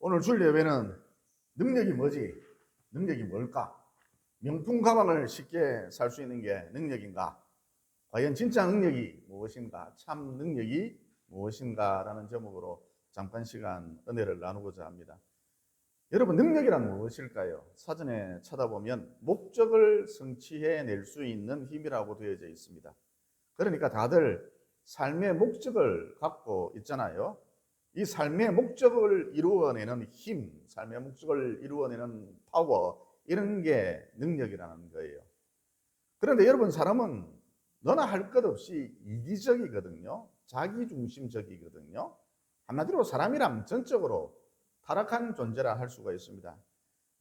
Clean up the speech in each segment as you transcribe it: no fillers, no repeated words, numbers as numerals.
오늘 줄 예배는 능력이 뭐지? 능력이 뭘까? 명품 가방을 쉽게 살 수 있는 게 능력인가? 과연 진짜 능력이 무엇인가? 참 능력이 무엇인가? 라는 제목으로 잠깐 시간 은혜를 나누고자 합니다. 여러분, 능력이란 무엇일까요? 사전에 찾아보면 목적을 성취해낼 수 있는 힘이라고 되어져 있습니다. 그러니까 다들 삶의 목적을 갖고 있잖아요. 이 삶의 목적을 이루어내는 힘, 삶의 목적을 이루어내는 파워, 이런 게 능력이라는 거예요. 그런데 여러분, 사람은 너나 할 것 없이 이기적이거든요. 자기중심적이거든요. 한마디로 사람이란 전적으로 타락한 존재라 할 수가 있습니다.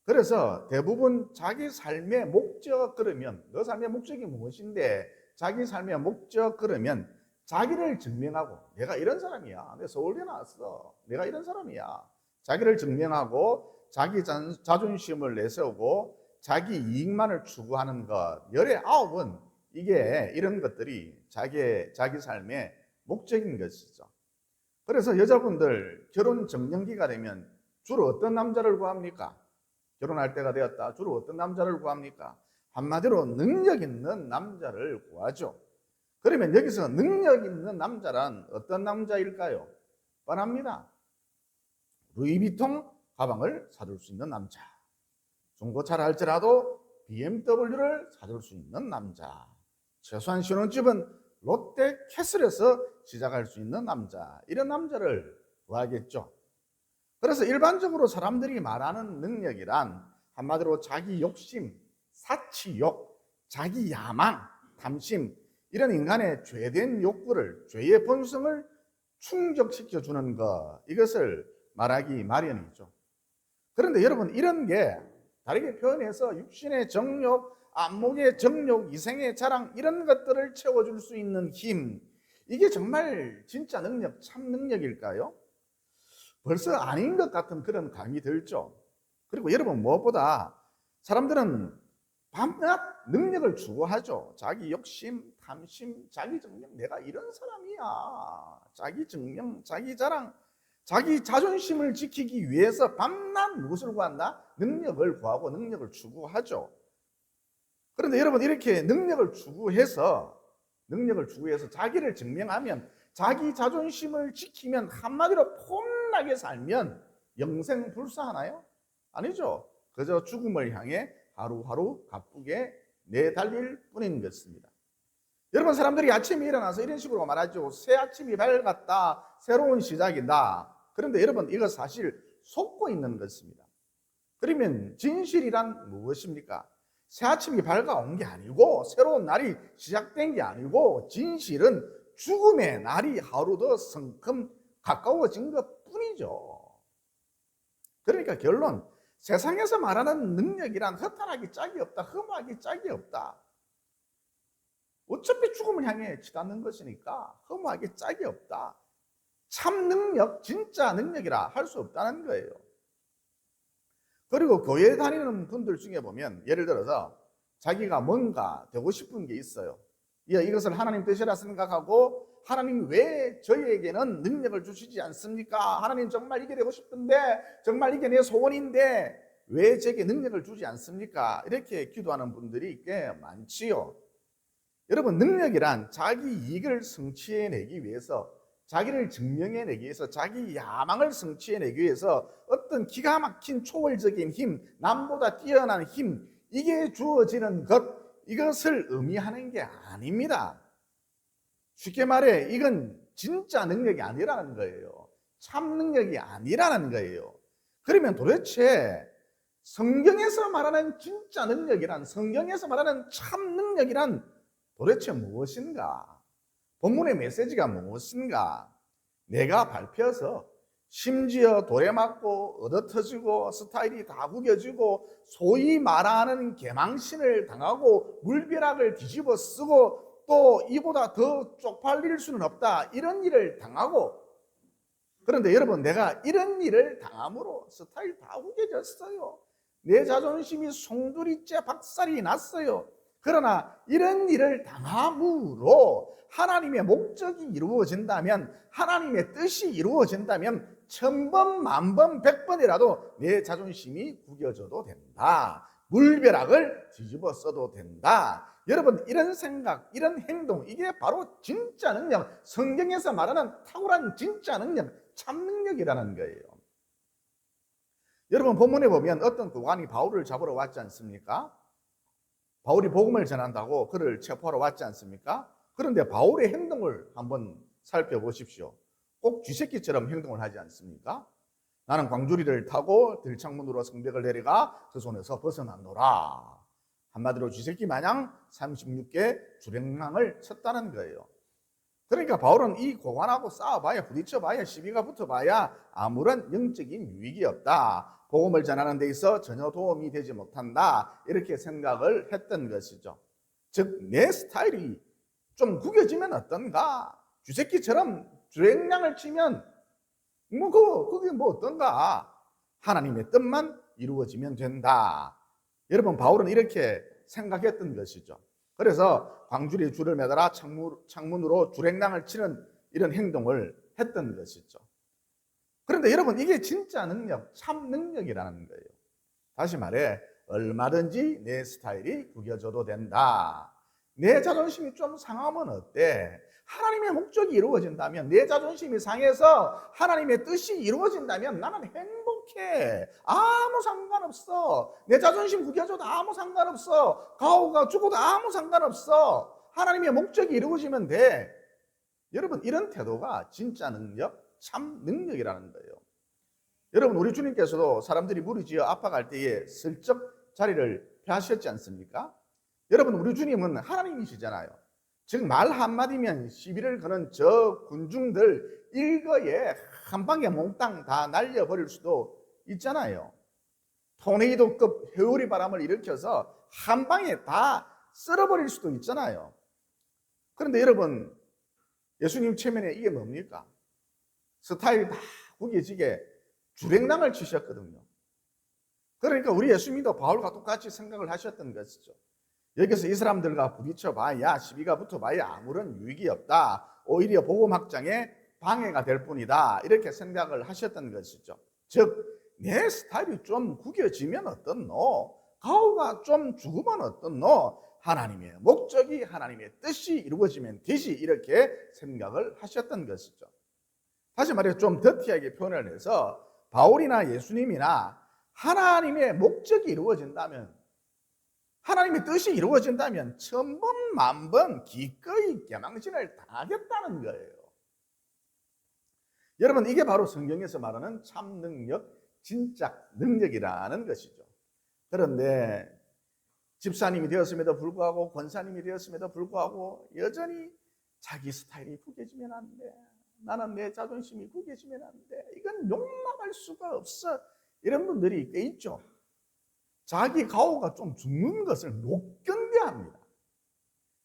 그래서 대부분 자기 삶의 목적, 그러면 너 삶의 목적이 무엇인데 자기 삶의 목적, 그러면 자기를 증명하고, 내가 이런 사람이야, 내가 서울대 나왔어, 내가 이런 사람이야, 자기를 증명하고 자기 자존심을 내세우고 자기 이익만을 추구하는 것, 열의 아홉은 이게 이런 것들이 자기 삶의 목적인 것이죠. 그래서 여자분들 결혼 적령기가 되면 주로 어떤 남자를 구합니까? 결혼할 때가 되었다, 주로 어떤 남자를 구합니까? 한마디로 능력 있는 남자를 구하죠. 그러면 여기서 능력 있는 남자란 어떤 남자일까요? 뻔합니다. 루이비통 가방을 사줄 수 있는 남자, 중고차를 할지라도 BMW를 사줄 수 있는 남자, 최소한 신혼집은 롯데 캐슬에서 시작할 수 있는 남자, 이런 남자를 구하겠죠. 그래서 일반적으로 사람들이 말하는 능력이란 한마디로 자기 욕심, 사치욕, 자기 야망, 탐심, 이런 인간의 죄된 욕구를, 죄의 본성을 충족시켜주는 것, 이것을 말하기 마련이죠. 그런데 여러분, 이런 게 다르게 표현해서 육신의 정욕, 안목의 정욕, 이생의 자랑, 이런 것들을 채워줄 수 있는 힘, 이게 정말 진짜 능력, 참 능력일까요? 벌써 아닌 것 같은 그런 감이 들죠. 그리고 여러분, 무엇보다 사람들은 밤낮 능력을 추구하죠. 자기 욕심, 탐심, 자기 증명, 내가 이런 사람이야, 자기 증명, 자기 자랑, 자기 자존심을 지키기 위해서 밤낮 무엇을 구한다? 능력을 구하고 능력을 추구하죠. 그런데 여러분, 이렇게 능력을 추구해서 자기를 증명하면, 자기 자존심을 지키면, 한마디로 폼나게 살면 영생불사하나요? 아니죠. 그저 죽음을 향해 하루하루 가쁘게 내달릴 뿐인 것입니다. 여러분, 사람들이 아침에 일어나서 이런 식으로 말하죠. 새 아침이 밝았다, 새로운 시작이다. 그런데 여러분, 이거 사실 속고 있는 것입니다. 그러면 진실이란 무엇입니까? 새 아침이 밝아온 게 아니고, 새로운 날이 시작된 게 아니고, 진실은 죽음의 날이 하루 더 성큼 가까워진 것 뿐이죠. 그러니까 결론, 세상에서 말하는 능력이란 허탈하기 짝이 없다, 흠하기 짝이 없다. 어차피 죽음을 향해 치닫는 것이니까 흠하기 짝이 없다. 참 능력, 진짜 능력이라 할 수 없다는 거예요. 그리고 교회 다니는 분들 중에 보면, 예를 들어서 자기가 뭔가 되고 싶은 게 있어요. 이것을 하나님 뜻이라 생각하고, 하나님 왜 저희에게는 능력을 주시지 않습니까? 하나님, 정말 이게 되고 싶은데, 정말 이게 내 소원인데 왜 제게 능력을 주지 않습니까? 이렇게 기도하는 분들이 꽤 많지요. 여러분, 능력이란 자기 이익을 성취해내기 위해서, 자기를 증명해내기 위해서, 자기 야망을 성취해내기 위해서 어떤 기가 막힌 초월적인 힘, 남보다 뛰어난 힘, 이게 주어지는 것, 이것을 의미하는 게 아닙니다. 쉽게 말해, 이건 진짜 능력이 아니라는 거예요. 참 능력이 아니라는 거예요. 그러면 도대체 성경에서 말하는 진짜 능력이란, 성경에서 말하는 참 능력이란 도대체 무엇인가? 본문의 메시지가 무엇인가? 내가 밟혀서 심지어 돌에 맞고 얻어터지고 스타일이 다 구겨지고 소위 말하는 개망신을 당하고 물벼락을 뒤집어 쓰고 또 이보다 더 쪽팔릴 수는 없다, 이런 일을 당하고, 그런데 여러분, 내가 이런 일을 당함으로 스타일 다 구겨졌어요. 내 자존심이 송두리째 박살이 났어요. 그러나 이런 일을 당함으로 하나님의 목적이 이루어진다면, 하나님의 뜻이 이루어진다면 천번, 만번, 백번이라도 내 자존심이 구겨져도 된다. 물벼락을 뒤집어 써도 된다. 여러분, 이런 생각, 이런 행동, 이게 바로 진짜 능력, 성경에서 말하는 탁월한 진짜 능력, 참 능력이라는 거예요. 여러분, 본문에 보면 어떤 고관이 바울을 잡으러 왔지 않습니까? 바울이 복음을 전한다고 그를 체포하러 왔지 않습니까? 그런데 바울의 행동을 한번 살펴보십시오. 꼭 쥐새끼처럼 행동을 하지 않습니까? 나는 광주리를 타고 들창문으로 성벽을 내려가 그 손에서 벗어났노라. 한마디로 쥐새끼 마냥 36개 주랭랑을 쳤다는 거예요. 그러니까 바울은 이 고관하고 싸워봐야, 부딪혀봐야, 시비가 붙어봐야 아무런 영적인 유익이 없다. 복음을 전하는 데 있어 전혀 도움이 되지 못한다. 이렇게 생각을 했던 것이죠. 즉, 내 스타일이 좀 구겨지면 어떤가? 쥐새끼처럼 주랭랑을 치면 그게 어떤가? 하나님의 뜻만 이루어지면 된다. 여러분, 바울은 이렇게 생각했던 것이죠. 그래서 광주리에 줄을 매달아 창문으로 주랭랑을 치는 이런 행동을 했던 것이죠. 그런데 여러분, 이게 진짜 능력, 참 능력이라는 거예요. 다시 말해, 얼마든지 내 스타일이 구겨져도 된다. 내 자존심이 좀 상하면 어때? 하나님의 목적이 이루어진다면, 내 자존심이 상해서 하나님의 뜻이 이루어진다면 나는 행복해. 아무 상관없어. 내 자존심 구겨져도 아무 상관없어. 가오가 죽어도 아무 상관없어. 하나님의 목적이 이루어지면 돼. 여러분, 이런 태도가 진짜 능력, 참 능력이라는 거예요. 여러분, 우리 주님께서도 사람들이 무리지어 아파갈 때에 슬쩍 자리를 피하셨지 않습니까? 여러분, 우리 주님은 하나님이시잖아요. 즉, 말 한마디면 시비를 거는 저 군중들 일거에 한 방에 몽땅 다 날려버릴 수도 있잖아요. 토네이도급 회오리 바람을 일으켜서 한 방에 다 쓸어버릴 수도 있잖아요. 그런데 여러분, 예수님 체면에 이게 뭡니까? 스타일이 다 구겨지게 주랭랑을 치셨거든요. 그러니까 우리 예수님도 바울과 똑같이 생각을 하셨던 것이죠. 여기서 이 사람들과 부딪혀봐야, 시비가 붙어봐야 아무런 유익이 없다. 오히려 복음 확장에 방해가 될 뿐이다. 이렇게 생각을 하셨던 것이죠. 즉, 내 스타일이 좀 구겨지면 어떻노? 가오가 좀 죽으면 어떻노? 하나님의 목적이, 하나님의 뜻이 이루어지면 되지. 이렇게 생각을 하셨던 것이죠. 다시 말해 좀 더티하게 표현을 해서 바울이나 예수님이나 하나님의 목적이 이루어진다면, 하나님의 뜻이 이루어진다면 천번 만번 기꺼이 개망신을 당하겠다는 거예요. 여러분, 이게 바로 성경에서 말하는 참 능력, 진짜 능력이라는 것이죠. 그런데 집사님이 되었음에도 불구하고, 권사님이 되었음에도 불구하고 여전히 자기 스타일이 구겨지면 안 돼. 나는 내 자존심이 구겨지면 안 돼. 이건 용납할 수가 없어. 이런 분들이 꽤 있죠. 자기 가오가 좀 죽는 것을 못 견뎌합니다.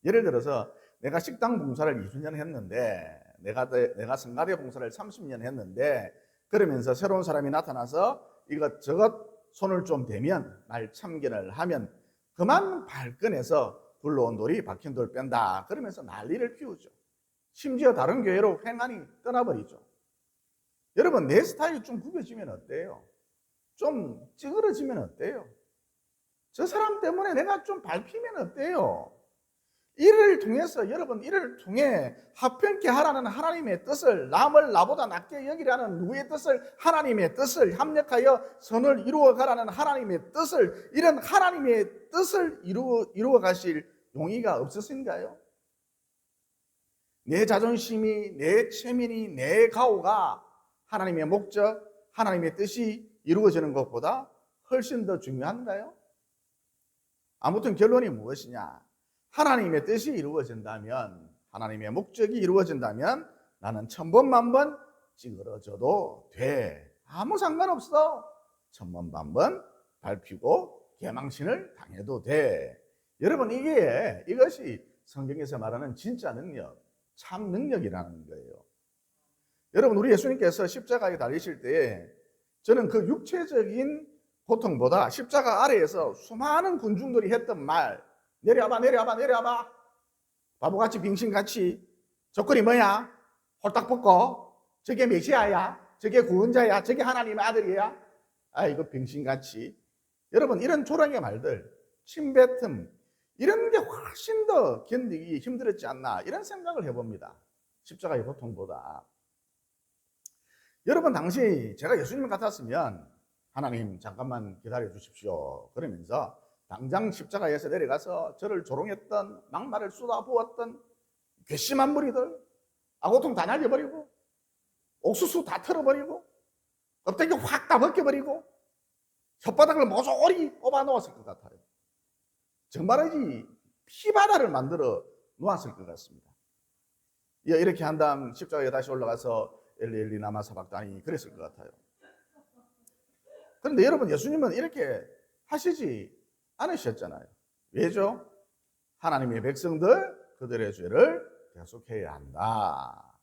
예를 들어서 내가 식당 봉사를 20년 했는데, 내가 성가대 봉사를 30년 했는데, 그러면서 새로운 사람이 나타나서 이것저것 손을 좀 대면, 날 참견을 하면 그만 발끈해서 굴러온 돌이 박힌 돌 뺀다. 그러면서 난리를 피우죠. 심지어 다른 교회로 횡하니 떠나버리죠. 여러분, 내 스타일이 좀 구겨지면 어때요? 좀 찌그러지면 어때요? 저 사람 때문에 내가 좀 밟히면 어때요? 이를 통해서, 여러분, 이를 통해 합평케 하라는 하나님의 뜻을, 남을 나보다 낮게 여기라는 누구의 뜻을, 하나님의 뜻을 합력하여 선을 이루어 가라는 하나님의 뜻을, 이런 하나님의 뜻을 이루어 가실 용의가 없으신가요? 내 자존심이, 내 체면이, 내 가오가 하나님의 목적, 하나님의 뜻이 이루어지는 것보다 훨씬 더 중요한가요? 아무튼 결론이 무엇이냐? 하나님의 뜻이 이루어진다면, 하나님의 목적이 이루어진다면 나는 천번 만번 찌그러져도 돼. 아무 상관없어. 천번 만번 밟히고 개망신을 당해도 돼. 여러분, 이것이 성경에서 말하는 진짜 능력, 참 능력이라는 거예요. 여러분, 우리 예수님께서 십자가에 달리실 때에 저는 그 육체적인 고통보다 십자가 아래에서 수많은 군중들이 했던 말, 내려와봐, 내려와봐, 내려와봐. 바보같이 빙신같이. 조건이 뭐야? 홀딱 벗고. 저게 메시아야. 저게 구원자야? 저게 하나님의 아들이야? 아, 이거 병신같이. 여러분, 이런 조롱의 말들, 침뱉음, 이런 게 훨씬 더 견디기 힘들었지 않나, 이런 생각을 해봅니다. 십자가의 고통보다. 여러분, 당시 제가 예수님 같았으면 하나님 잠깐만 기다려 주십시오 그러면서 당장 십자가에서 내려가서 저를 조롱했던, 막말을 쏟아부었던 괘씸한 무리들 아고통 다 날려버리고 옥수수 다 털어버리고 껍데기 확 다 벗겨버리고 혓바닥을 모조리 뽑아 놓았을 것 같아요. 정말이지 피바다를 만들어 놓았을 것 같습니다. 이렇게 한 다음 십자가에 다시 올라가서 엘리 나마 사박다니 그랬을 것 같아요. 그런데 여러분, 예수님은 이렇게 하시지 않으셨잖아요. 왜죠? 하나님의 백성들 그들의 죄를 계속해야 한다.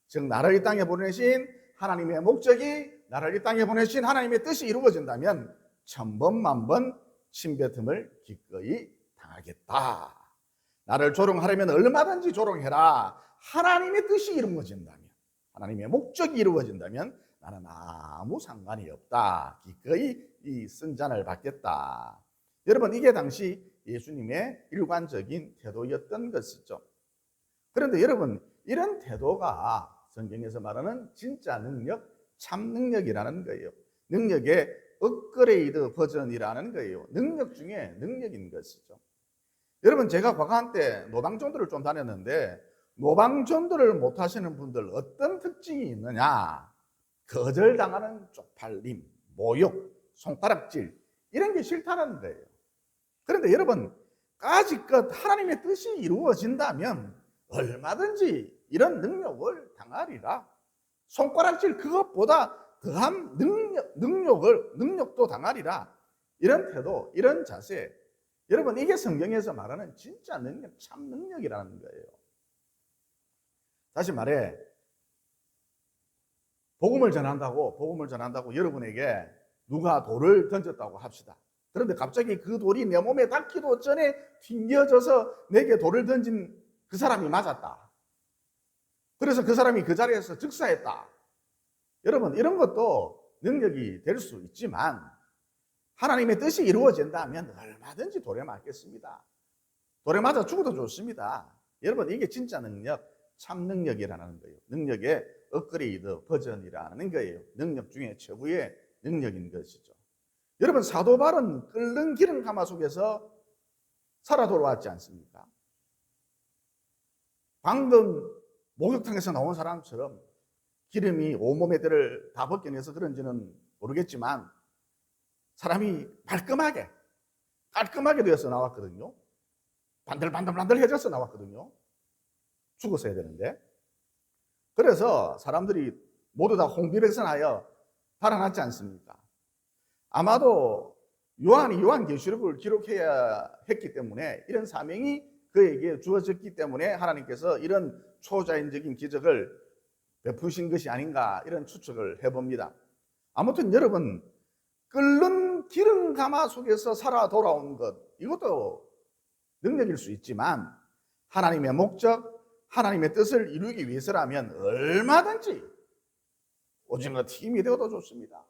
즉 나를 이 땅에 보내신 하나님의 목적이, 나를 이 땅에 보내신 하나님의 뜻이 이루어진다면 천번 만번 침뱉음을 기꺼이 당하겠다. 나를 조롱하려면 얼마든지 조롱해라. 하나님의 뜻이 이루어진다면, 하나님의 목적이 이루어진다면 나는 아무 상관이 없다. 기꺼이 이 승잔을 받겠다. 여러분, 이게 당시 예수님의 일관적인 태도였던 것이죠. 그런데 여러분, 이런 태도가 성경에서 말하는 진짜 능력, 참 능력이라는 거예요. 능력의 업그레이드 버전이라는 거예요. 능력 중에 능력인 것이죠. 여러분, 제가 과거한 때 노방전도를 좀 다녔는데 노방전도를 못하시는 분들 어떤 특징이 있느냐? 거절당하는 쪽팔림, 모욕, 손가락질, 이런 게 싫다는 거예요. 그런데 여러분, 까짓것 하나님의 뜻이 이루어진다면 얼마든지 이런 능력을 당하리라. 손가락질 그것보다 더한 능력도 당하리라. 이런 태도, 이런 자세. 여러분, 이게 성경에서 말하는 진짜 능력, 참 능력이라는 거예요. 다시 말해, 복음을 전한다고 여러분에게 누가 돌을 던졌다고 합시다. 그런데 갑자기 그 돌이 내 몸에 닿기도 전에 튕겨져서 내게 돌을 던진 그 사람이 맞았다. 그래서 그 사람이 그 자리에서 즉사했다. 여러분, 이런 것도 능력이 될 수 있지만 하나님의 뜻이 이루어진다면 얼마든지 돌에 맞겠습니다. 돌에 맞아 죽어도 좋습니다. 여러분, 이게 진짜 능력, 참 능력이라는 거예요. 능력의 업그레이드 버전이라는 거예요. 능력 중에 최고의 능력인 것이죠. 여러분, 사도 바울은 끓는 기름 가마 속에서 살아 돌아왔지 않습니까? 방금 목욕탕에서 나온 사람처럼 기름이 온몸에 들을 다 벗겨내서 그런지는 모르겠지만 사람이 깔끔하게 되어서 나왔거든요. 반들반들해져서 나왔거든요. 죽었어야 되는데. 그래서 사람들이 모두 다 홍비백산하여 달아났지 않습니까? 아마도 요한이 요한계시록을 기록해야 했기 때문에, 이런 사명이 그에게 주어졌기 때문에 하나님께서 이런 초자연적인 기적을 베푸신 것이 아닌가, 이런 추측을 해봅니다. 아무튼 여러분, 끓는 기름 가마 속에서 살아 돌아온 것, 이것도 능력일 수 있지만 하나님의 목적, 하나님의 뜻을 이루기 위해서라면 얼마든지 오징어 튀김이 되어도 좋습니다.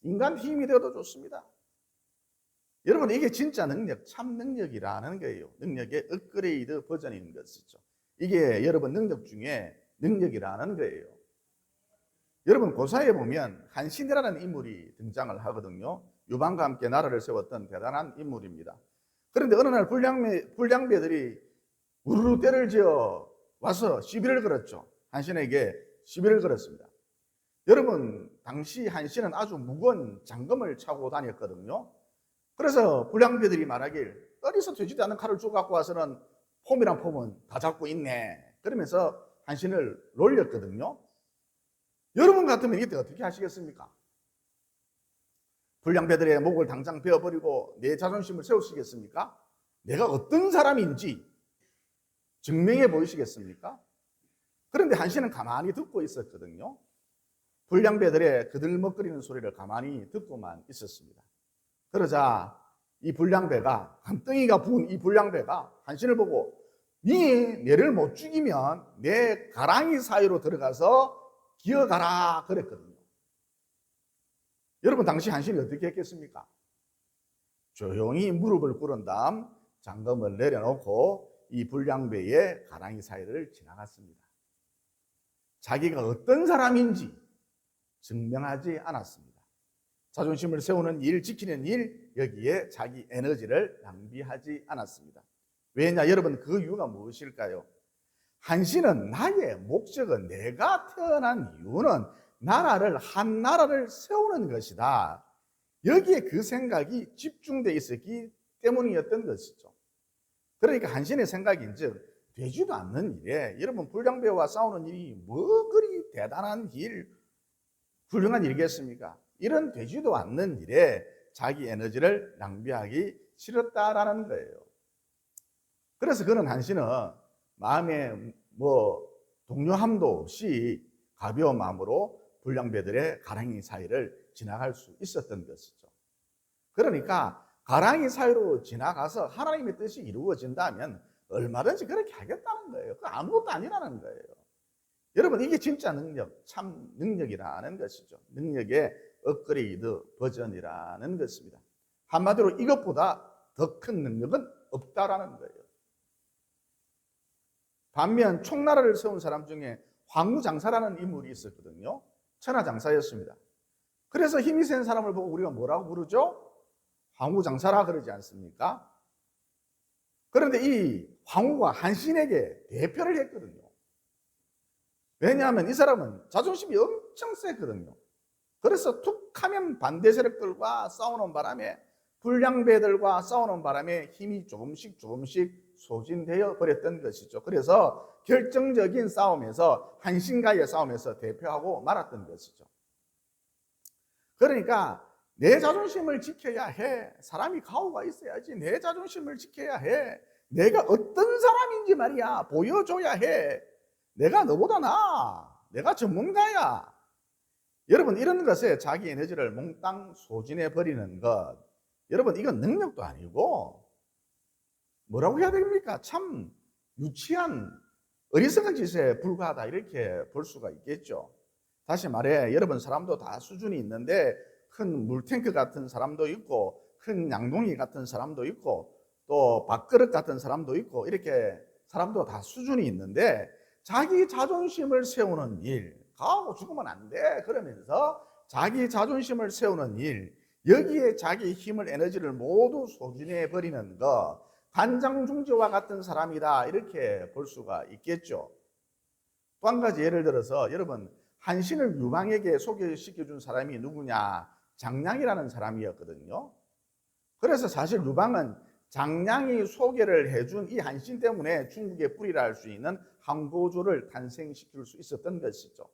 인간 튀김이 되어도 좋습니다. 여러분, 이게 진짜 능력, 참 능력이라는 거예요. 능력의 업그레이드 버전인 것이죠. 이게 여러분 능력 중에 능력이라는 거예요. 여러분, 고사에 보면 한신이라는 인물이 등장을 하거든요. 유방과 함께 나라를 세웠던 대단한 인물입니다. 그런데 어느 날 불량배들이 우르르 때를 지어 와서 시비를 걸었죠. 한신에게 시비를 걸었습니다. 여러분, 당시 한신은 아주 무거운 장검을 차고 다녔거든요. 그래서 불량배들이 말하길, 어디서 되지도 않은 칼을 주고 갖고 와서는 폼이란 폼은 다 잡고 있네, 그러면서 한신을 놀렸거든요. 여러분 같으면 이때 어떻게 하시겠습니까? 불량배들의 목을 당장 베어버리고 내 자존심을 세우시겠습니까? 내가 어떤 사람인지 증명해 보이시겠습니까? 그런데 한신은 가만히 듣고 있었거든요. 불량배들의 그들먹거리는 소리를 가만히 듣고만 있었습니다. 그러자 이 불량배가, 한덩이가 부은 이 불량배가 한신을 보고, 네 내를 못 죽이면 내 가랑이 사이로 들어가서 기어가라 그랬거든요. 여러분 당시 한신이 어떻게 했겠습니까? 조용히 무릎을 꿇은 다음 장검을 내려놓고 이 불량배의 가랑이 사이를 지나갔습니다. 자기가 어떤 사람인지 증명하지 않았습니다. 자존심을 세우는 일, 지키는 일, 여기에 자기 에너지를 낭비하지 않았습니다. 왜냐? 여러분 그 이유가 무엇일까요? 한신은 나의 목적은, 내가 태어난 이유는 한 나라를 세우는 것이다. 여기에 그 생각이 집중되어 있었기 때문이었던 것이죠. 그러니까 한신의 생각인즉 되지도 않는 일에, 여러분 불량배와 싸우는 일이 뭐 그리 대단한 일, 훌륭한 일이겠습니까? 이런 되지도 않는 일에 자기 에너지를 낭비하기 싫었다라는 거예요. 그래서 그는 한신은 마음에 동요함도 없이 가벼운 마음으로 불량배들의 가랑이 사이를 지나갈 수 있었던 것이죠. 그러니까 가랑이 사이로 지나가서 하나님의 뜻이 이루어진다면 얼마든지 그렇게 하겠다는 거예요. 그 아무것도 아니라는 거예요. 여러분 이게 진짜 능력, 참 능력이라는 것이죠. 능력의 업그레이드 버전이라는 것입니다. 한마디로 이것보다 더 큰 능력은 없다라는 거예요. 반면 총나라를 세운 사람 중에 황후장사라는 인물이 있었거든요. 천하장사였습니다. 그래서 힘이 센 사람을 보고 우리가 뭐라고 부르죠? 황후장사라 그러지 않습니까? 그런데 이 황후가 한신에게 대표를 했거든요. 왜냐하면 이 사람은 자존심이 엄청 셌거든요. 그래서 툭 하면 반대 세력들과 싸우는 바람에, 불량배들과 싸우는 바람에 힘이 조금씩 소진되어 버렸던 것이죠. 그래서 결정적인 싸움에서, 한신과의 싸움에서 대표하고 말았던 것이죠. 그러니까 내 자존심을 지켜야 해. 사람이 가오가 있어야지. 내 자존심을 지켜야 해. 내가 어떤 사람인지 말이야 보여줘야 해. 내가 너보다 나아. 내가 전문가야. 여러분 이런 것에 자기 에너지를 몽땅 소진해 버리는 것, 여러분 이건 능력도 아니고 뭐라고 해야 됩니까? 참 유치한 어리석은 짓에 불과하다, 이렇게 볼 수가 있겠죠. 다시 말해, 여러분 사람도 다 수준이 있는데 큰 물탱크 같은 사람도 있고, 큰 양동이 같은 사람도 있고, 또 밥그릇 같은 사람도 있고, 이렇게 사람도 다 수준이 있는데 자기 자존심을 세우는 일, 가하고 죽으면 안 돼 그러면서 자기 자존심을 세우는 일, 여기에 자기 힘을, 에너지를 모두 소진해 버리는 것, 간장중지와 같은 사람이다, 이렇게 볼 수가 있겠죠. 또 한 가지 예를 들어서, 여러분 한신을 유방에게 소개시켜준 사람이 누구냐? 장량이라는 사람이었거든요. 그래서 사실 유방은 장량이 소개를 해준 이 한신 때문에 중국의 뿌리라 할 수 있는 항도조를 탄생시킬 수 있었던 것이죠.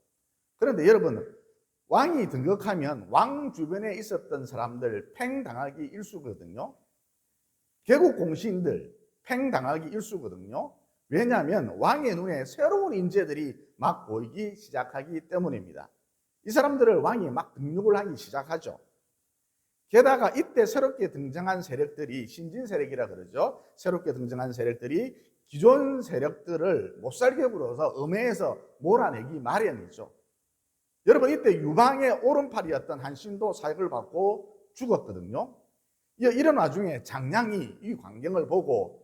그런데 여러분, 왕이 등극하면 왕 주변에 있었던 사람들 팽당하기 일쑤거든요. 개국 공신들 팽당하기 일쑤거든요. 왜냐하면 왕의 눈에 새로운 인재들이 막 보이기 시작하기 때문입니다. 이 사람들을 왕이 막 등록을 하기 시작하죠. 게다가 이때 새롭게 등장한 세력들이 신진 세력이라 그러죠. 새롭게 등장한 세력들이 기존 세력들을 못살게 굴어서 음해에서 몰아내기 마련이죠. 여러분 이때 유방의 오른팔이었던 한신도 사역을 받고 죽었거든요. 이런 와중에 장량이 이 광경을 보고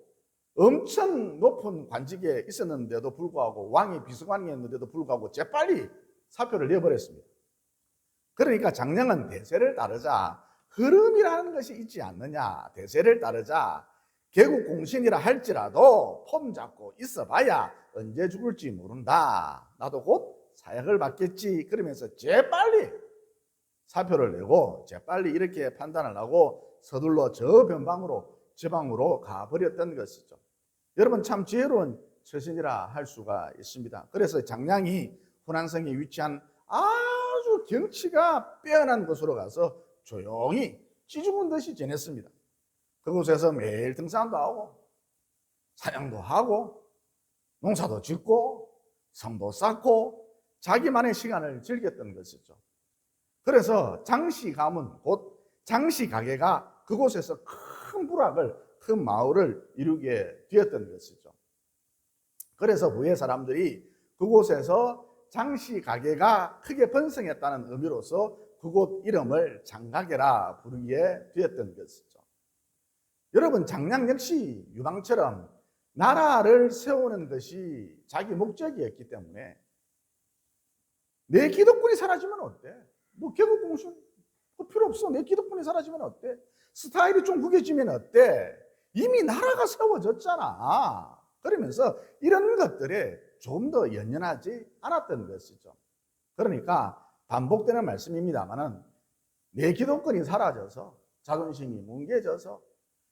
엄청 높은 관직에 있었는데도 불구하고, 왕이 비서관이었는데도 불구하고 재빨리 사표를 내버렸습니다. 그러니까 장량은 대세를 따르자, 흐름이라는 것이 있지 않느냐, 대세를 따르자 개국 공신이라 할지라도 폼 잡고 있어봐야 언제 죽을지 모른다, 나도 곧 사약을 받겠지, 그러면서 재빨리 사표를 내고 재빨리 이렇게 판단을 하고 서둘러 저 변방으로, 지방으로 가버렸던 것이죠. 여러분 참 지혜로운 처신이라 할 수가 있습니다. 그래서 장량이 후난성에 위치한 아주 경치가 빼어난 곳으로 가서 조용히 찌죽은 듯이 지냈습니다. 그곳에서 매일 등산도 하고 사냥도 하고 농사도 짓고 성도 쌓고 자기만의 시간을 즐겼던 것이죠. 그래서 장씨 가문, 곧 장씨 가게가 그곳에서 큰 부락을, 큰 마을을 이루게 되었던 것이죠. 그래서 후에 사람들이 그곳에서 장씨 가게가 크게 번성했다는 의미로서 그곳 이름을 장가게라 부르게 되었던 것이죠. 여러분, 장량 역시 유방처럼 나라를 세우는 것이 자기 목적이었기 때문에 내 기득권이 사라지면 어때? 뭐 개국 공신 필요 없어. 내 기득권이 사라지면 어때? 스타일이 좀 구겨지면 어때? 이미 나라가 세워졌잖아. 그러면서 이런 것들에 좀 더 연연하지 않았던 것이죠. 그러니까 반복되는 말씀입니다만은 내 기득권이 사라져서 자존심이 뭉개져서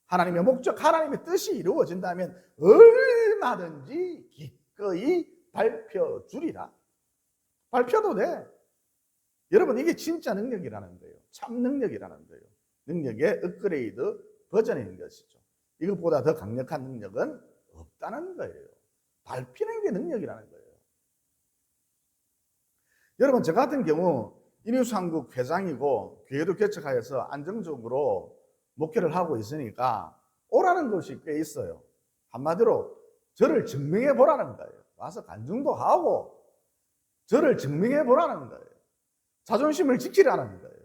하나님의 목적, 하나님의 뜻이 이루어진다면 얼마든지 기꺼이 밝혀주리라. 밝혀도 돼. 여러분, 이게 진짜 능력이라는 거예요. 참 능력이라는 거예요. 능력의 업그레이드 버전인 것이죠. 이것보다 더 강력한 능력은 없다는 거예요. 밝히는 게 능력이라는 거예요. 여러분, 저 같은 경우 인유수한국 회장이고 교회도 개척하여서 안정적으로 목회를 하고 있으니까 오라는 것이 꽤 있어요. 한마디로 저를 증명해 보라는 거예요. 와서 간증도 하고 저를 증명해 보라는 거예요. 자존심을 지키라는 거예요.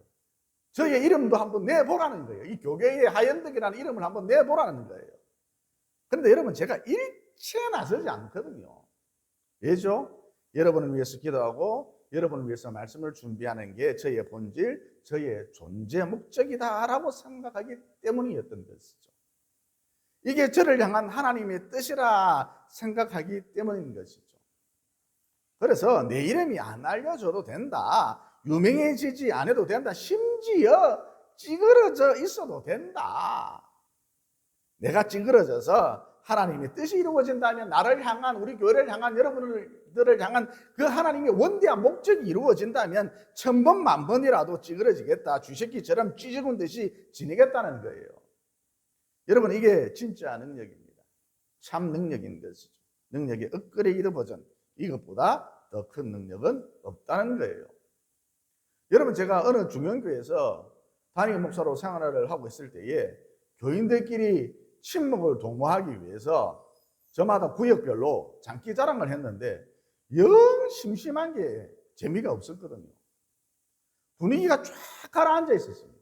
저의 이름도 한번 내보라는 거예요. 이 교계의 하연덕이라는 이름을 한번 내보라는 거예요. 그런데 여러분, 제가 일체 나서지 않거든요. 왜죠? 여러분을 위해서 기도하고 여러분을 위해서 말씀을 준비하는 게 저의 본질, 저의 존재 목적이다라고 생각하기 때문이었던 것이죠. 이게 저를 향한 하나님의 뜻이라 생각하기 때문인 것이죠. 그래서 내 이름이 안 알려져도 된다. 유명해지지 않아도 된다. 심지어 찌그러져 있어도 된다. 내가 찌그러져서 하나님의 뜻이 이루어진다면 나를 향한, 우리 교회를 향한, 여러분들을 향한 그 하나님의 원대한 목적이 이루어진다면 1000번 만번이라도 찌그러지겠다. 쥐새끼처럼 쥐죽은 듯이 지내겠다는 거예요. 여러분, 이게 진짜 능력입니다. 참 능력인 것이죠. 능력의 업그레이드 버전. 이것보다 더 큰 능력은 없다는 거예요. 여러분, 제가 어느 중형교회에서 담임 목사로 생활을 하고 있을 때에 교인들끼리 친목을 도모하기 위해서 저마다 구역별로 장기 자랑을 했는데 영 심심한 게 재미가 없었거든요. 분위기가 쫙 가라앉아 있었습니다.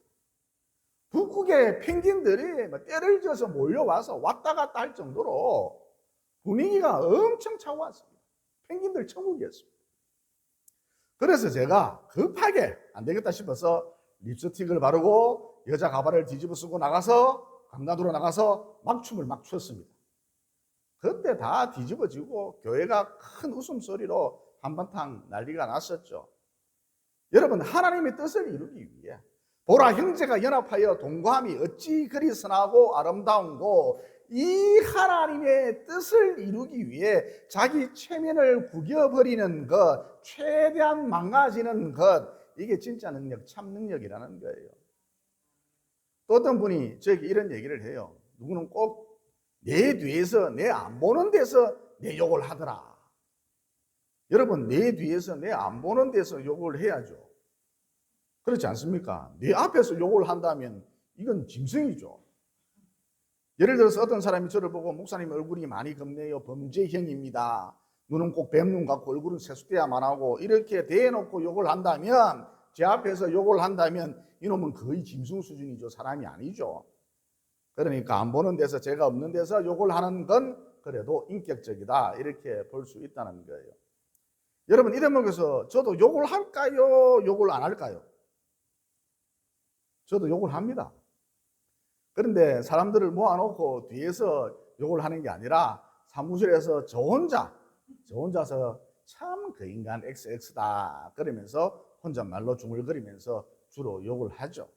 북극의 펭귄들이 때를 지어서 몰려와서 왔다 갔다 할 정도로 분위기가 엄청 차고왔습니다. 펭귄들 천국이었습니다. 그래서 제가 급하게 안 되겠다 싶어서 립스틱을 바르고 여자 가발을 뒤집어 쓰고 나가서 강나도로 나가서 막 춤을 막 췄습니다. 그때 다 뒤집어지고 교회가 큰 웃음소리로 한바탕 난리가 났었죠. 여러분, 하나님의 뜻을 이루기 위해 보라, 형제가 연합하여 동거함이 어찌 그리 선하고 아름다운고, 이 하나님의 뜻을 이루기 위해 자기 체면을 구겨버리는 것, 최대한 망가지는 것, 이게 진짜 능력, 참 능력이라는 거예요. 또 어떤 분이 저에게 이런 얘기를 해요. 누구는 꼭 내 뒤에서, 내 안 보는 데서 내 욕을 하더라. 여러분, 내 뒤에서, 내 안 보는 데서 욕을 해야죠. 그렇지 않습니까? 내 앞에서 욕을 한다면 이건 짐승이죠. 예를 들어서 어떤 사람이 저를 보고 목사님 얼굴이 많이 겁내요. 범죄형입니다. 눈은 꼭 뱀눈 같고 얼굴은 세숫대야만 하고 이렇게 대놓고 욕을 한다면, 제 앞에서 욕을 한다면 이놈은 거의 짐승 수준이죠. 사람이 아니죠. 그러니까 안 보는 데서, 제가 없는 데서 욕을 하는 건 그래도 인격적이다, 이렇게 볼 수 있다는 거예요. 여러분, 이 대목에서 저도 욕을 할까요? 욕을 안 할까요? 저도 욕을 합니다. 그런데 사람들을 모아놓고 뒤에서 욕을 하는 게 아니라 사무실에서 저 혼자서 참 그 인간 XX다 그러면서 혼잣말로 중얼거리면서 주로 욕을 하죠.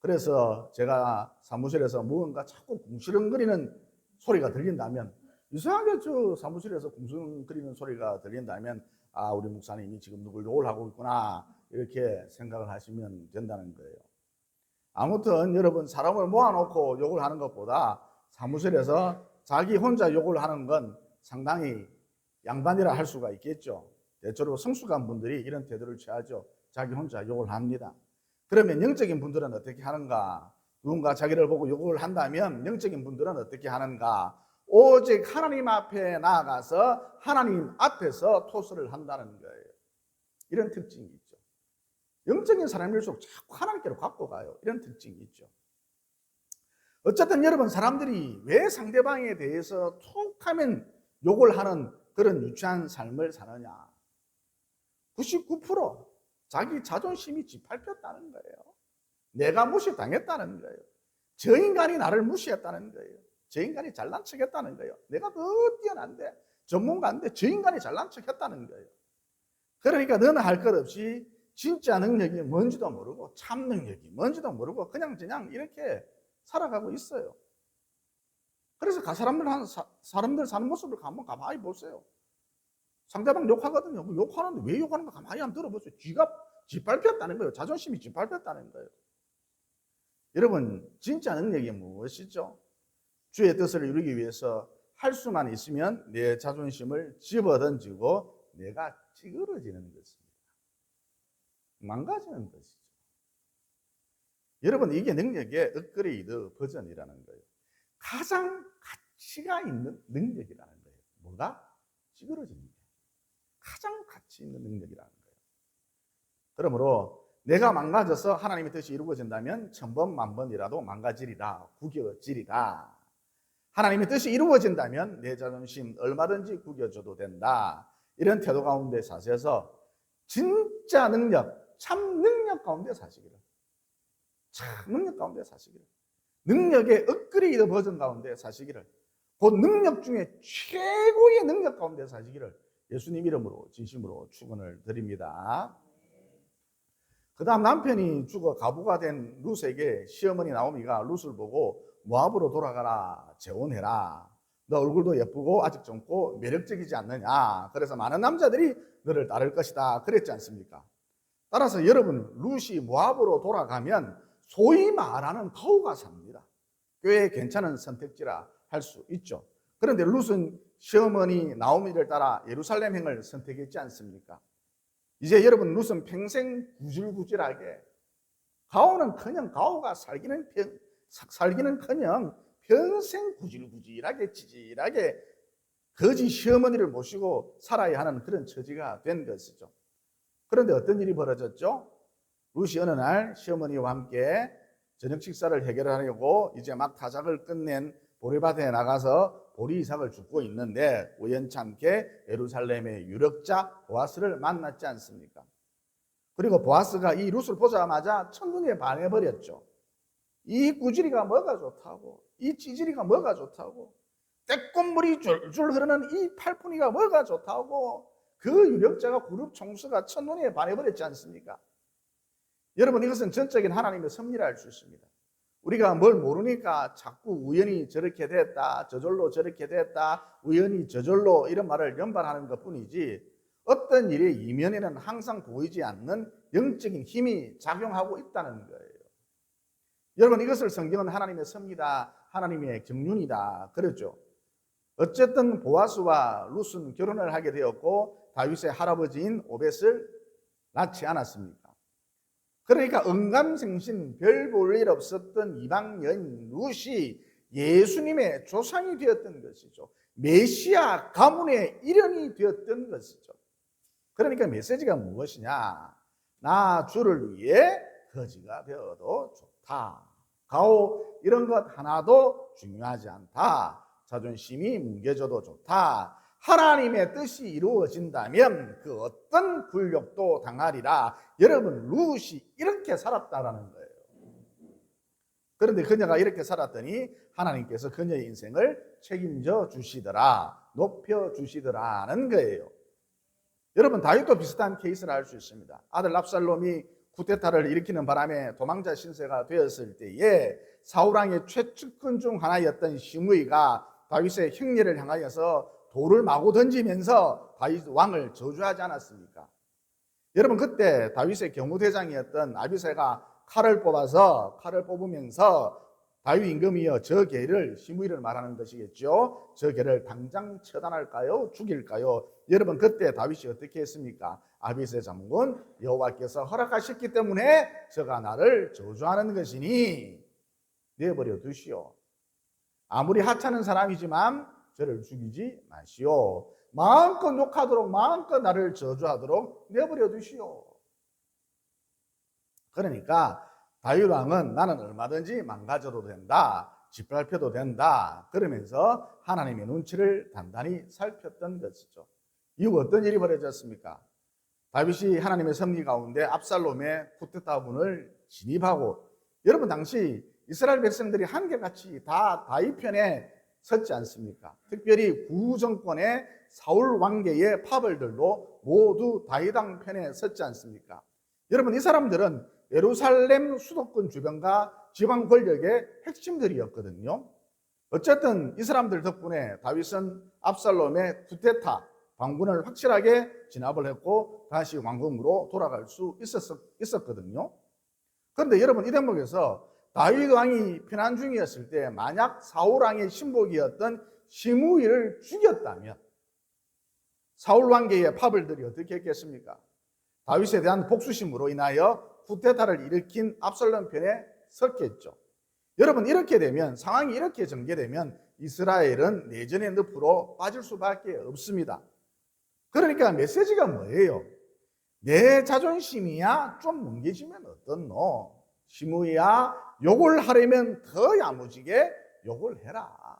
그래서 제가 사무실에서 무언가 자꾸 궁시렁거리는 소리가 들린다면, 이상하게 저 사무실에서 궁시렁거리는 소리가 들린다면, 아, 우리 목사님이 지금 누굴 욕을 하고 있구나, 이렇게 생각을 하시면 된다는 거예요. 아무튼 여러분, 사람을 모아놓고 욕을 하는 것보다 사무실에서 자기 혼자 욕을 하는 건 상당히 양반이라 할 수가 있겠죠. 대체로 성숙한 분들이 이런 태도를 취하죠. 자기 혼자 욕을 합니다. 그러면 영적인 분들은 어떻게 하는가? 누군가 자기를 보고 욕을 한다면 영적인 분들은 어떻게 하는가? 오직 하나님 앞에 나아가서 하나님 앞에서 토스를 한다는 거예요. 이런 특징이 있죠. 영적인 사람일수록 자꾸 하나님께로 갖고 가요. 이런 특징이 있죠. 어쨌든 여러분, 사람들이 왜 상대방에 대해서 툭 하면 욕을 하는 그런 유치한 삶을 사느냐? 99% 자기 자존심이 짓밟혔다는 거예요. 내가 무시당했다는 거예요. 저 인간이 나를 무시했다는 거예요. 저 인간이 잘난 척했다는 거예요. 내가 더 뛰어난데, 전문가인데 저 인간이 잘난 척했다는 거예요. 그러니까 너는 할 것 없이 진짜 능력이 뭔지도 모르고 참 능력이 뭔지도 모르고 그냥 이렇게 살아가고 있어요. 그래서 사람들 사는 모습을 한번 가만히 보세요. 상대방 욕하거든요. 욕하는데 왜 욕하는가 가만히 한번 들어보세요. 쥐가 짓밟혔다는 거예요. 자존심이 짓밟혔다는 거예요. 여러분, 진짜 능력이 무엇이죠? 주의 뜻을 이루기 위해서 할 수만 있으면 내 자존심을 집어던지고 내가 찌그러지는 것입니다. 망가지는 것이죠. 여러분, 이게 능력의 업그레이드 버전이라는 거예요. 가장 가치가 있는 능력이라는 거예요. 뭐가? 찌그러지는 거예요. 가장 가치 있는 능력이라는 거예요. 그러므로 내가 망가져서 하나님의 뜻이 이루어진다면 천번 만번이라도 망가지리라, 구겨지리라. 하나님의 뜻이 이루어진다면 내 자존심 얼마든지 구겨져도 된다. 이런 태도 가운데 사셔서 진짜 능력, 참 능력 가운데 사시기를. 참 능력 가운데 사시기를. 능력의 업그레이드 버전 가운데 사시기를. 그 능력 중에 최고의 능력 가운데 사시기를 예수님 이름으로 진심으로 축원을 드립니다. 그 다음 남편이 죽어 가부가 된 룻에게 시어머니 나오미가 룻을 보고 모압으로 돌아가라, 재혼해라. 너 얼굴도 예쁘고 아직 젊고 매력적이지 않느냐. 그래서 많은 남자들이 너를 따를 것이다. 그랬지 않습니까? 따라서 여러분, 룻이 모압으로 돌아가면 소위 말하는 가오가 삽니다. 꽤 괜찮은 선택지라 할 수 있죠. 그런데 룻은 시어머니 나오미를 따라 예루살렘행을 선택했지 않습니까? 이제 여러분, 룻은 평생 구질구질하게, 가오가 살기는커녕 평생 구질구질하게 찌질하게 거지 시어머니를 모시고 살아야 하는 그런 처지가 된 것이죠. 그런데 어떤 일이 벌어졌죠? 룻이 어느 날 시어머니와 함께 저녁 식사를 해결하려고 이제 막 타작을 끝낸 보리밭에 나가서 보리이삭을 줍고 있는데 우연찮게 예루살렘의 유력자 보아스를 만났지 않습니까? 그리고 보아스가 이 룻을 보자마자 첫눈에 반해버렸죠. 이 구질이가 뭐가 좋다고, 이 찌질이가 뭐가 좋다고, 떼꽃물이 줄줄 흐르는 이 팔푼이가 뭐가 좋다고, 그 유력자가 그룹 총수가 첫눈에 반해버렸지 않습니까? 여러분, 이것은 전적인 하나님의 섭리라 할 수 있습니다. 우리가 뭘 모르니까 자꾸 우연히 저렇게 됐다, 저절로 저렇게 됐다, 우연히 저절로 이런 말을 연발하는 것뿐이지 어떤 일의 이면에는 항상 보이지 않는 영적인 힘이 작용하고 있다는 거예요. 여러분, 이것을 성경은 하나님의 섭리다, 하나님의 경륜이다 그랬죠. 어쨌든 보아스와 룻은 결혼을 하게 되었고 다윗의 할아버지인 오벳을 낳지 않았습니까? 그러니까 언감생신 별 볼 일 없었던 이방 여인 룻이 예수님의 조상이 되었던 것이죠. 메시아 가문의 일원이 되었던 것이죠. 그러니까 메시지가 무엇이냐? 나 주를 위해 거지가 되어도 좋다. 가오 이런 것 하나도 중요하지 않다. 자존심이 뭉개져도 좋다. 하나님의 뜻이 이루어진다면 그 어떤 굴욕도 당하리라. 여러분, 룻이 이렇게 살았다라는 거예요. 그런데 그녀가 이렇게 살았더니 하나님께서 그녀의 인생을 책임져 주시더라, 높여 주시더라는 거예요. 여러분, 다윗도 비슷한 케이스를 알 수 있습니다. 아들 압살롬이 쿠데타를 일으키는 바람에 도망자 신세가 되었을 때에 사울왕의 최측근 중 하나였던 시므이가 다윗의 형제를 향하여서 돌을 마구 던지면서 다윗 왕을 저주하지 않았습니까? 여러분, 그때 다윗의 경무대장이었던 아비새가 칼을 뽑으면서 다윗 임금이여 저 개를, 시므이를 말하는 것이겠죠. 저 개를 당장 처단할까요? 죽일까요? 여러분, 그때 다윗이 어떻게 했습니까? 아비새 장군, 여호와께서 허락하셨기 때문에 저가 나를 저주하는 것이니 내버려 두시오. 아무리 하찮은 사람이지만 저를 죽이지 마시오. 마음껏 욕하도록 마음껏 나를 저주하도록 내버려 두시오. 그러니까 다윗 왕은 나는 얼마든지 망가져도 된다, 짓밟혀도 된다 그러면서 하나님의 눈치를 단단히 살폈던 것이죠. 이후 어떤 일이 벌어졌습니까? 다윗이 하나님의 섭리 가운데 압살롬의 쿠데타군을 진입하고, 여러분 당시 이스라엘 백성들이 한결같이 다 다윗 편에 섰지 않습니까? 특별히 구정권의 사울 왕계의 파벌들도 모두 다윗 왕 편에 섰지 않습니까? 여러분 이 사람들은 예루살렘 수도권 주변과 지방 권력의 핵심들이었거든요. 어쨌든 이 사람들 덕분에 다윗은 압살롬의 쿠데타 반군을 확실하게 진압을 했고 다시 왕궁으로 돌아갈 수 있었거든요. 그런데 여러분 이 대목에서 다윗 왕이 피난 중이었을 때 만약 사울 왕의 신복이었던 시므이를 죽였다면 사울 왕계의 파벌들이 어떻게 했겠습니까? 다윗에 대한 복수심으로 인하여 쿠데타를 일으킨 압살롬 편에 섰겠죠. 여러분 이렇게 되면, 상황이 이렇게 전개되면 이스라엘은 내전의 늪으로 빠질 수밖에 없습니다. 그러니까 메시지가 뭐예요? 내 자존심이야 좀 뭉개지면 어떻노? 시므이야 욕을 하려면 더 야무지게 욕을 해라.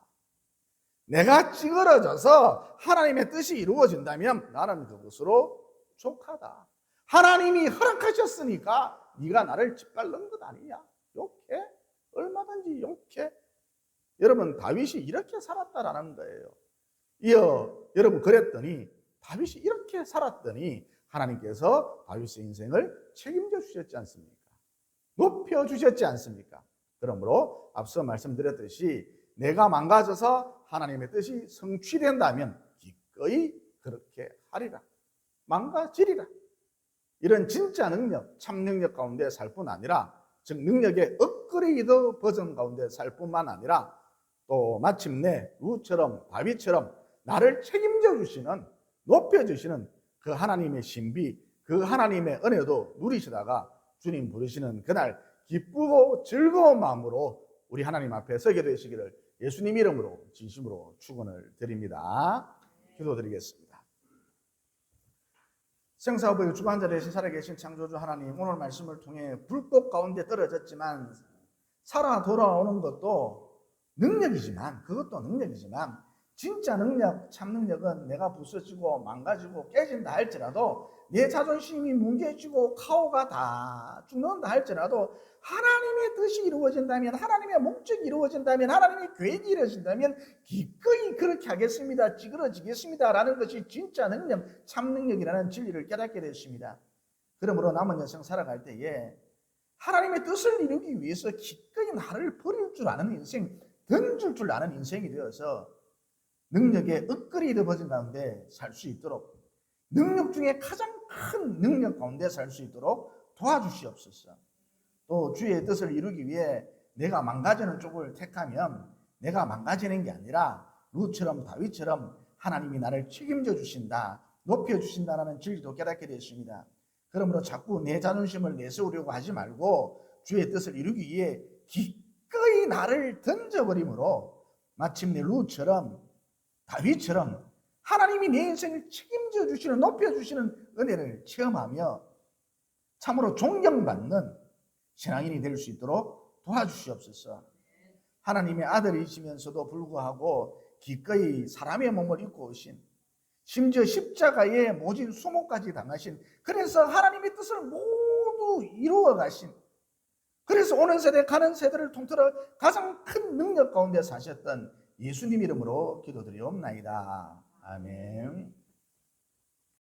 내가 찌그러져서 하나님의 뜻이 이루어진다면 나는 그것으로 족하다. 하나님이 허락하셨으니까 네가 나를 짓밟는 것 아니냐? 욕해? 얼마든지 욕해? 여러분 다윗이 이렇게 살았다라는 거예요. 이어 여러분 그랬더니 다윗이 이렇게 살았더니 하나님께서 다윗의 인생을 책임져 주셨지 않습니까? 높여 주셨지 않습니까? 그러므로 앞서 말씀드렸듯이 내가 망가져서 하나님의 뜻이 성취된다면 기꺼이 그렇게 하리라. 망가지리라. 이런 진짜 능력, 참 능력 가운데 살 뿐 아니라, 즉 능력의 업그레이드 버전 가운데 살 뿐만 아니라 또 마침내 룻처럼 다윗처럼 나를 책임져 주시는, 높여 주시는 그 하나님의 신비, 그 하나님의 은혜도 누리시다가 주님 부르시는 그날 기쁘고 즐거운 마음으로 우리 하나님 앞에 서게 되시기를 예수님 이름으로 진심으로 축원을 드립니다. 기도드리겠습니다. 생사후보의 주관자리에 살아계신 창조주 하나님, 오늘 말씀을 통해 불꽃 가운데 떨어졌지만 살아 돌아오는 것도 능력이지만, 그것도 능력이지만 진짜 능력, 참 능력은 내가 부서지고 망가지고 깨진다 할지라도, 내 자존심이 뭉개지고 카오가 다 죽는다 할지라도 하나님의 뜻이 이루어진다면, 하나님의 목적이 이루어진다면, 하나님의 계획이 이루어진다면 기꺼이 그렇게 하겠습니다, 찌그러지겠습니다 라는 것이 진짜 능력, 참 능력이라는 진리를 깨닫게 됐습니다. 그러므로 남은 여생 살아갈 때에 하나님의 뜻을 이루기 위해서 기꺼이 나를 버릴 줄 아는 인생, 던질 줄 아는 인생이 되어서 능력의 업그레이드 버전 가운데 살 수 있도록, 능력 중에 가장 큰 능력 가운데 살 수 있도록 도와주시옵소서. 또 주의 뜻을 이루기 위해 내가 망가지는 쪽을 택하면 내가 망가지는 게 아니라 룻처럼 다윗처럼 하나님이 나를 책임져 주신다, 높여 주신다라는 진리도 깨닫게 됐습니다. 그러므로 자꾸 내 자존심을 내세우려고 하지 말고 주의 뜻을 이루기 위해 기꺼이 나를 던져버림으로 마침내 룻처럼 다윗처럼 하나님이 내 인생을 책임져 주시는, 높여 주시는 은혜를 체험하며 참으로 존경받는 신앙인이 될 수 있도록 도와주시옵소서. 하나님의 아들이시면서도 불구하고 기꺼이 사람의 몸을 입고 오신, 심지어 십자가에 모진 수모까지 당하신, 그래서 하나님의 뜻을 모두 이루어 가신, 그래서 오는 세대 가는 세대를 통틀어 가장 큰 능력 가운데 사셨던 예수님 이름으로 기도드리옵나이다. 아멘.